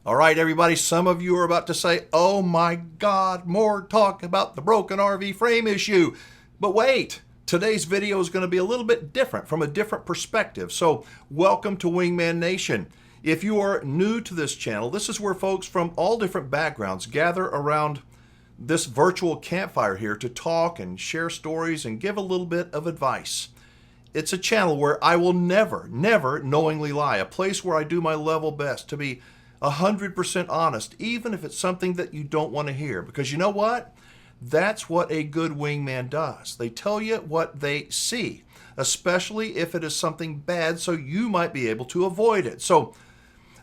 All right, everybody, some of you are about to say, oh my God, more talk about the broken RV frame issue. But wait, today's video is going to be a little bit different from a different perspective. So welcome to Wingman Nation. If you are new to this channel, this is where folks from all different backgrounds gather around this virtual campfire here to talk and share stories and give a little bit of advice. It's a channel where I will never knowingly lie, a place where I do my level best to be 100% honest, even if it's something that you don't want to hear. Because you know what? That's what a good wingman does. They tell you what they see, especially if it is something bad, so you might be able to avoid it. So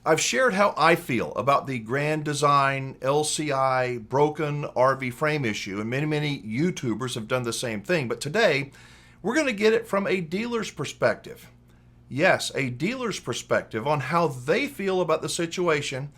I've shared how I feel about the Grand Design LCI broken RV frame issue, and many YouTubers have done the same thing. But today, we're going to get it from a dealer's perspective. Yes, a dealer's perspective on how they feel about the situation,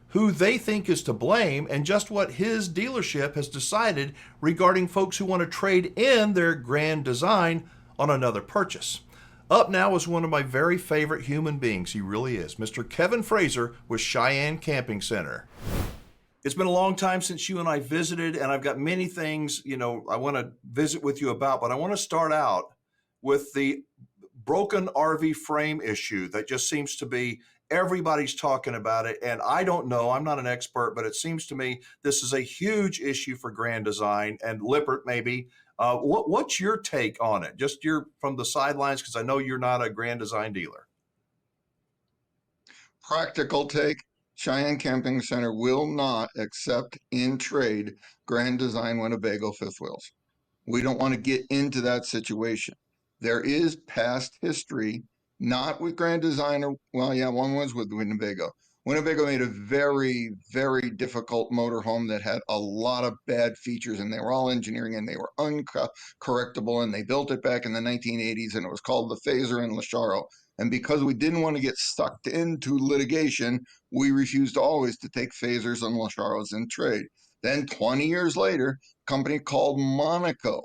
who they think is to blame, and just what his dealership has decided regarding folks who want to trade in their Grand Design on another purchase. Up now is one of my very favorite human beings. He really is. Mr. Kevin Frazer with Cheyenne Camping Center. It's been a long time since you and I visited, and I've got many things, I want to visit with you about, but I want to start out with the broken RV frame issue that just seems to be everybody's talking about it. And I don't know, I'm not an expert, but it seems to me this is a huge issue for Grand Design and Lippert maybe. What's your take on it? Just from the sidelines, because I know you're not a Grand Design dealer. Practical take, Cheyenne Camping Center will not accept in trade Grand Design Winnebago fifth wheels. We don't want to get into that situation. There is past history, not with Grand Design, one was with Winnebago. Winnebago made a very difficult motorhome that had a lot of bad features, and they were all engineering, and they were uncorrectable, and they built it back in the 1980s, and it was called the Frazer and Lacharo. And because we didn't want to get sucked into litigation, we refused always to take Frazers and Lacharos in trade. Then 20 years later, a company called Monaco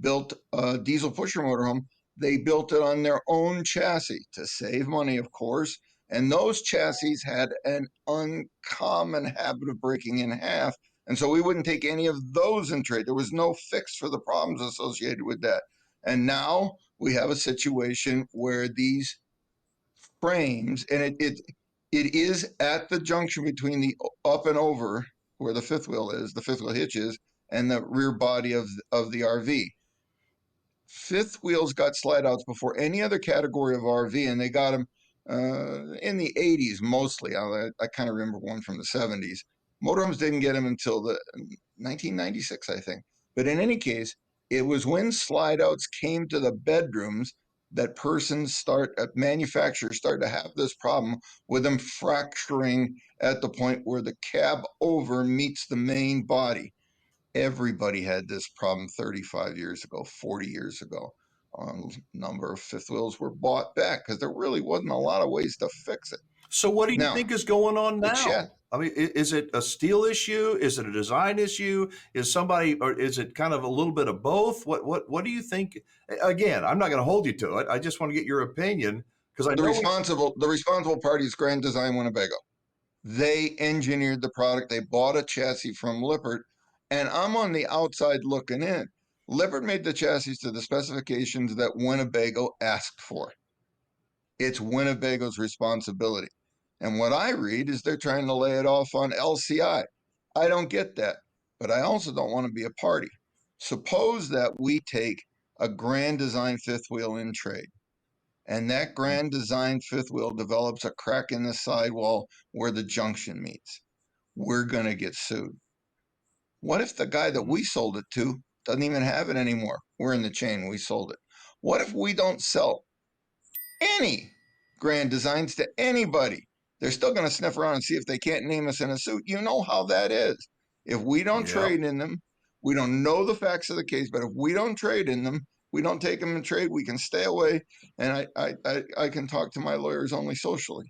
built a diesel pusher motorhome. They built it on their own chassis to save money, of course. And those chassis had an uncommon habit of breaking in half. And so we wouldn't take any of those in trade. There was no fix for the problems associated with that. And now we have a situation where these frames, and it is at the junction between the up and over where the fifth wheel hitch is, and the rear body of the RV. Fifth wheels got slide outs before any other category of RV, and they got them in the 80s mostly. I kind of remember one from the 70s. Motorhomes didn't get them until the 1996, I think. But in any case, it was when slide outs came to the bedrooms that manufacturers started to have this problem with them fracturing at the point where the cab over meets the main body. Everybody had this problem 35 years ago, 40 years ago. A number of fifth wheels were bought back because there really wasn't a lot of ways to fix it. So what do you think is going on now? I mean, is it a steel issue? Is it a design issue? Or is it kind of a little bit of both? What do you think? Again, I'm not going to hold you to it. I just want to get your opinion, because I know the responsible party is Grand Design Winnebago. They engineered the product. They bought a chassis from Lippert, and I'm on the outside looking in. Lippert made the chassis to the specifications that Winnebago asked for. It's Winnebago's responsibility. And what I read is they're trying to lay it off on LCI. I don't get that, but I also don't want to be a party. Suppose that we take a Grand Design fifth wheel in trade, and that Grand Design fifth wheel develops a crack in the sidewall where the junction meets. We're going to get sued. What if the guy that we sold it to doesn't even have it anymore? We're in the chain. We sold it. What if we don't sell any Grand Designs to anybody? They're still going to sniff around and see if they can't name us in a suit. You know how that is. If we don't trade in them, we don't know the facts of the case, but if we don't trade in them, we don't take them in trade, we can stay away, and I can talk to my lawyers only socially.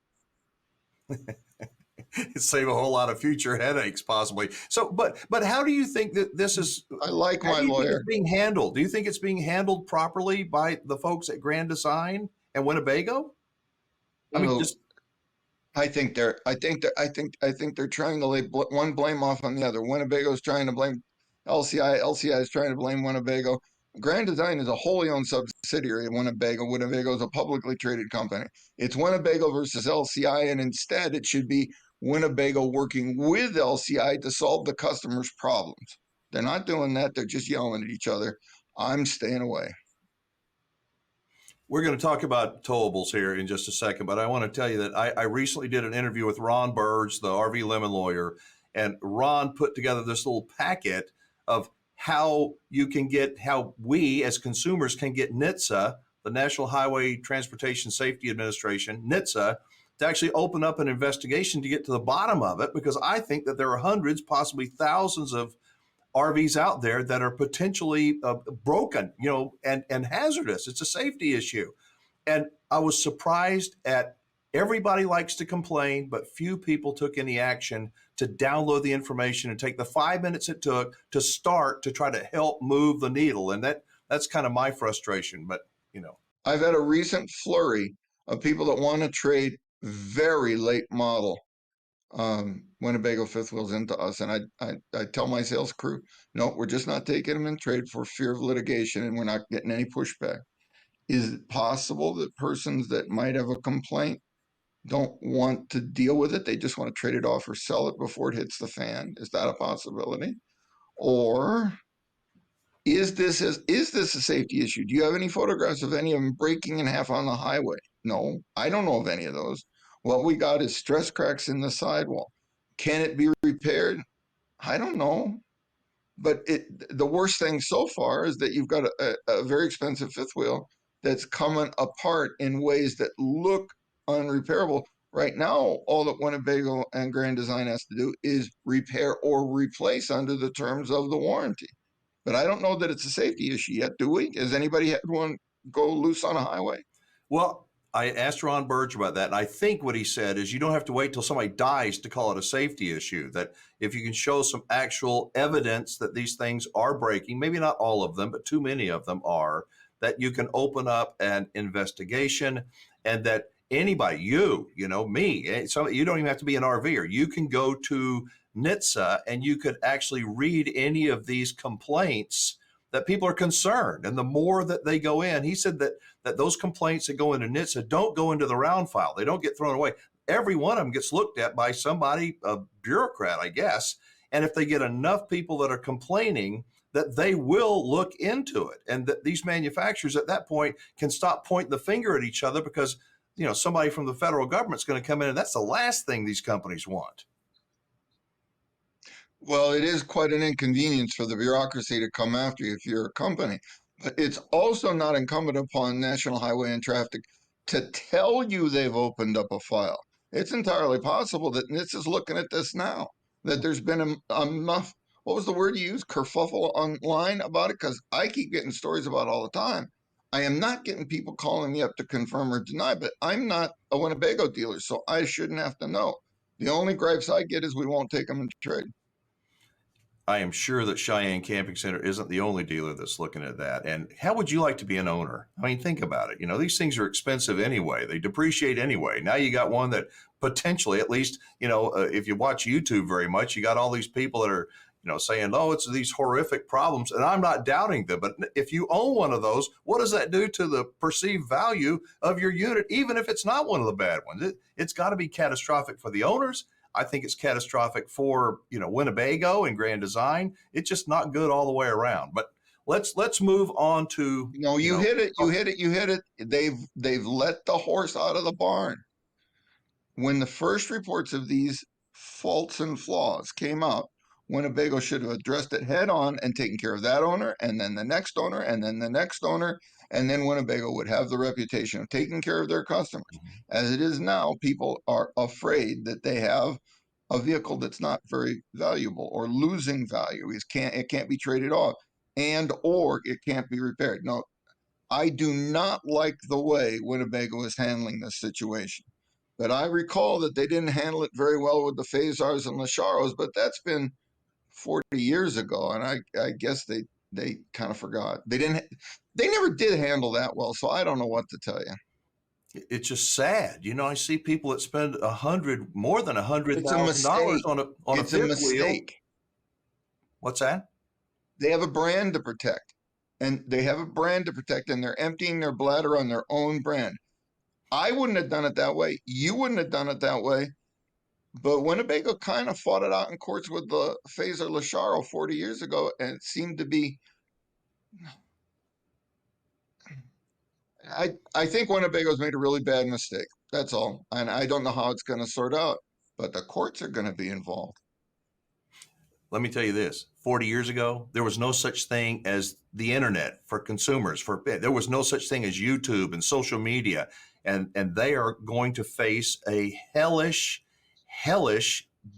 Save a whole lot of future headaches, possibly. So, but how do you think that this is? I like my lawyer. Being handled? Do you think it's being handled properly by the folks at Grand Design and Winnebago? I think they're trying to lay one blame off on the other. Winnebago's trying to blame LCI. LCI is trying to blame Winnebago. Grand Design is a wholly owned subsidiary of Winnebago. Winnebago is a publicly traded company. It's Winnebago versus LCI, and instead it should be Winnebago working with LCI to solve the customer's problems. They're not doing that. They're just yelling at each other. I'm staying away. We're going to talk about towables here in just a second, but I want to tell you that I recently did an interview with Ron Burge, the RV Lemon lawyer, and Ron put together this little packet of how we as consumers can get Nitsa, the National Highway Transportation Safety Administration, Nitsa, to actually open up an investigation to get to the bottom of it, because I think that there are hundreds, possibly thousands of RVs out there that are potentially broken, and hazardous. It's a safety issue. And I was surprised at everybody likes to complain, but few people took any action to download the information and take the 5 minutes it took to start to try to help move the needle. And that's kind of my frustration, but I've had a recent flurry of people that want to trade very late model Winnebago fifth wheels into us. And I tell my sales crew, no, we're just not taking them in trade for fear of litigation, and we're not getting any pushback. Is it possible that persons that might have a complaint don't want to deal with it? They just want to trade it off or sell it before it hits the fan. Is that a possibility? Or is this a safety issue? Do you have any photographs of any of them breaking in half on the highway? No, I don't know of any of those. What we got is stress cracks in the sidewall. Can it be repaired? I don't know. But the worst thing so far is that you've got a very expensive fifth wheel that's coming apart in ways that look unrepairable. Right now, all that Winnebago and Grand Design has to do is repair or replace under the terms of the warranty. But I don't know that it's a safety issue yet, do we? Has anybody had one go loose on a highway? well, I asked Ron Burge about that, and I think what he said is you don't have to wait till somebody dies to call it a safety issue. That if you can show some actual evidence that these things are breaking, maybe not all of them, but too many of them are, that you can open up an investigation, and that anybody, me, so you don't even have to be an RVer. You can go to Nitsa and you could actually read any of these complaints that people are concerned. And the more that they go in, he said that those complaints that go into Nitsa don't go into the round file. They don't get thrown away. Every one of them gets looked at by somebody, a bureaucrat, I guess. And if they get enough people that are complaining, that they will look into it. And that these manufacturers at that point can stop pointing the finger at each other, because somebody from the federal government's going to come in, and that's the last thing these companies want. Well, it is quite an inconvenience for the bureaucracy to come after you if you're a company. But it's also not incumbent upon National Highway and Traffic to tell you they've opened up a file. It's entirely possible that NHTSA is looking at this now, that there's been enough, what was the word you used, kerfuffle online about it? Because I keep getting stories about it all the time. I am not getting people calling me up to confirm or deny, but I'm not a Winnebago dealer, so I shouldn't have to know. The only gripes I get is we won't take them in trade. I am sure that Cheyenne Camping Center isn't the only dealer that's looking at that. And how would you like to be an owner? I mean, think about it. These things are expensive anyway. They depreciate anyway. Now you got one that potentially, at least, if you watch YouTube very much, you got all these people that are, saying, oh, it's these horrific problems. And I'm not doubting them. But if you own one of those, what does that do to the perceived value of your unit, even if it's not one of the bad ones? It's got to be catastrophic for the owners. I think it's catastrophic for Winnebago and Grand Design. It's just not good all the way around. But let's move on to you hit it. They've let the horse out of the barn. When the first reports of these faults and flaws came out, Winnebago should have addressed it head on and taken care of that owner, and then the next owner, and then the next owner, and then Winnebago would have the reputation of taking care of their customers. As it is now, people are afraid that they have a vehicle that's not very valuable or losing value. It can't be traded off, and or it can't be repaired. No, I do not like the way Winnebago is handling this situation. But I recall that they didn't handle it very well with the Fazars and Lacharos, but that's been 40 years ago, and I guess they kind of forgot. They never did handle that well, so I don't know what to tell you. It's just sad. You know, I see people that spend more than It's a $100,000 mistake. on a It's a fifth wheel. mistake. What's that? They have a brand to protect, and they're emptying their bladder on their own brand. I wouldn't have done it that way. You wouldn't have done it that way. But Winnebago kind of fought it out in courts with the Frazer Lasharo 40 years ago, and it seemed to be. I think Winnebago's made a really bad mistake. That's all, and I don't know how it's going to sort out. But the courts are going to be involved. Let me tell you this, 40 years ago, there was no such thing as the internet for consumers. There was no such thing as YouTube and social media. And they are going to face a hellish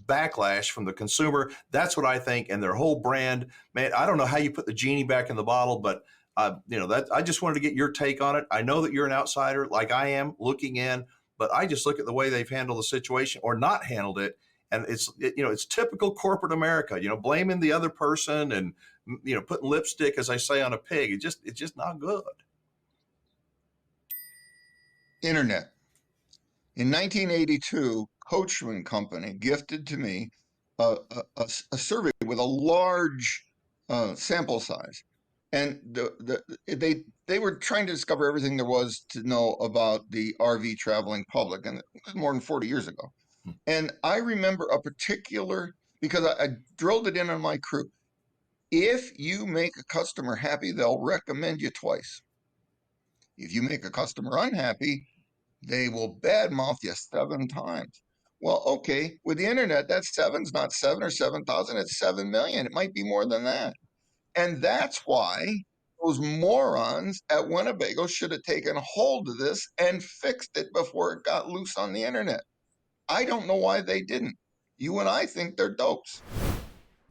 backlash from the consumer. That's what I think. And their whole brand, man, I don't know how you put the genie back in the bottle, but I just wanted to get your take on it. I know that you're an outsider like I am looking in, but I just look at the way they've handled the situation or not handled it. And it's typical corporate America, blaming the other person and, putting lipstick, as I say, on a pig. It's just not good. Internet. In 1982, Coachman Company gifted to me a survey with a large sample size. And they were trying to discover everything there was to know about the RV traveling public. And it was more than 40 years ago. And I remember a particular, because I drilled it in on my crew. If you make a customer happy, they'll recommend you twice. If you make a customer unhappy, they will badmouth you 7 times. Well, okay, with the internet, that seven's not 7 or 7,000, it's 7 million. It might be more than that. And that's why those morons at Winnebago should have taken hold of this and fixed it before it got loose on the internet. I don't know why they didn't. You and I think they're dopes.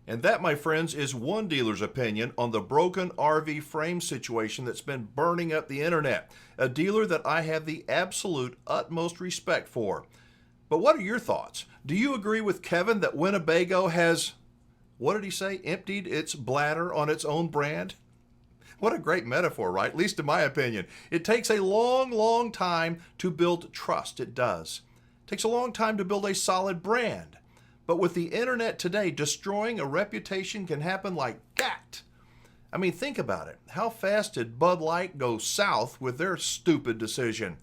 And that, my friends, is one dealer's opinion on the broken RV frame situation that's been burning up the internet. A dealer that I have the absolute utmost respect for. But what are your thoughts? Do you agree with Kevin that Winnebago has, what did he say, emptied its bladder on its own brand? What a great metaphor, right? At least in my opinion. It takes a long time to build trust. It does. It takes a long time to build a solid brand. But with the internet today, destroying a reputation can happen like that. I mean, think about it. How fast did Bud Light go south with their stupid decision?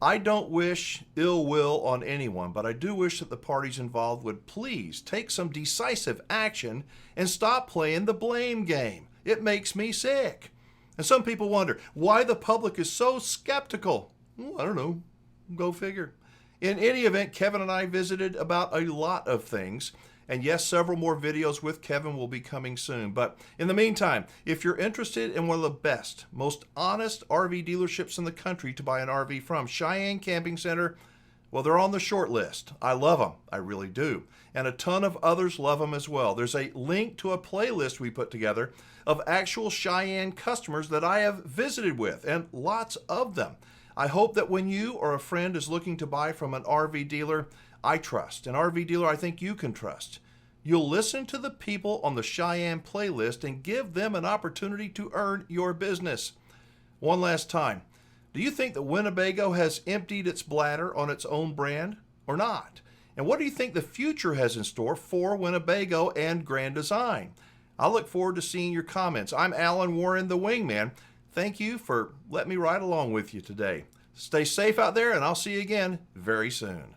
I don't wish ill will on anyone, but I do wish that the parties involved would please take some decisive action and stop playing the blame game. It makes me sick. And some people wonder why the public is so skeptical. Well, I don't know. Go figure. In any event, Kevin and I visited about a lot of things. And yes, several more videos with Kevin will be coming soon. But in the meantime, if you're interested in one of the best, most honest RV dealerships in the country to buy an RV from, Cheyenne Camping Center, well, they're on the short list. I love them. I really do. And a ton of others love them as well. There's a link to a playlist we put together of actual Cheyenne customers that I have visited with, and lots of them. I hope that when you or a friend is looking to buy from an RV dealer I trust, an RV dealer I think you can trust, you'll listen to the people on the Cheyenne playlist and give them an opportunity to earn your business. One last time, do you think that Winnebago has emptied its bladder on its own brand or not? And what do you think the future has in store for Winnebago and Grand Design? I look forward to seeing your comments. I'm Alan Warren, the Wingman. Thank you for letting me ride along with you today. Stay safe out there, and I'll see you again very soon.